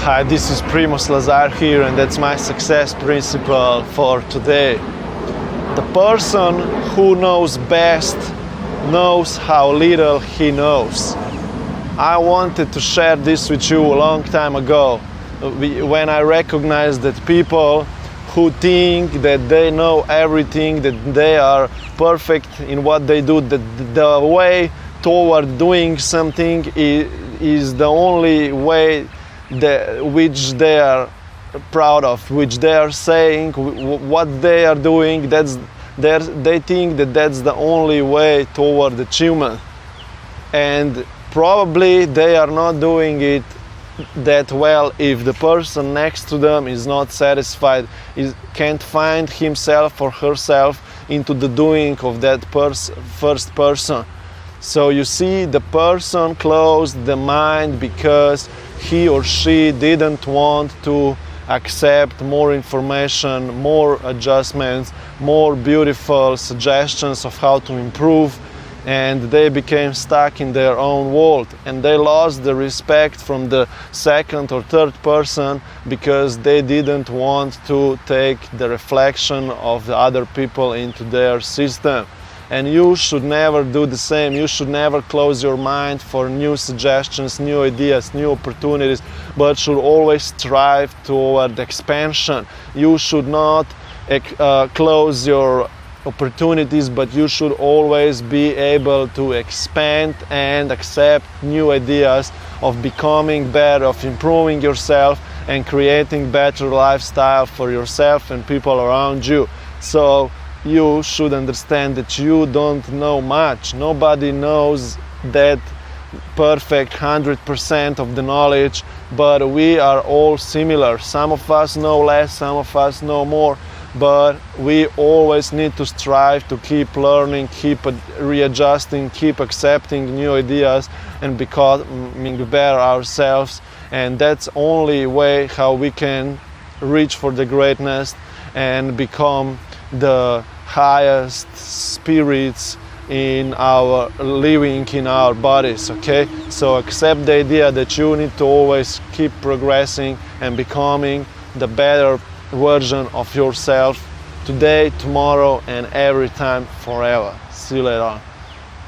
Hi, this is Primoz Lazar here, and that's my success principle for today. The person who knows best knows how little he knows. I wanted to share this with you a long time ago when I recognized that people who think that they know everything, that they are perfect in what they do, that the way toward doing something is the only way which they are proud of, which they are saying, what they are doing, they think that that's the only way toward achievement. And probably they are not doing it that well if the person next to them is not satisfied, can't find himself or herself into the doing of that first person. So you see, the person closed the mind because he or she didn't want to accept more information, more adjustments, more beautiful suggestions of how to improve, and they became stuck in their own world, and they lost the respect from the second or third person because they didn't want to take the reflection of the other people into their system. And you should never do the same. You should never close your mind for new suggestions, new ideas, new opportunities, but should always strive toward expansion. You should not close your opportunities, but you should always be able to expand and accept new ideas of becoming better, of improving yourself and creating better lifestyle for yourself and people around you. So you should understand that you don't know much. Nobody knows that perfect 100% of the knowledge, but we are all similar. Some of us know less, some of us know more, but we always need to strive to keep learning, keep readjusting, keep accepting new ideas and becoming better ourselves. And that's only way how we can reach for the greatness and become the highest spirits in our living in our bodies. Okay, so accept the idea that you need to always keep progressing and becoming the better version of yourself today, tomorrow, and every time, forever. See you later on.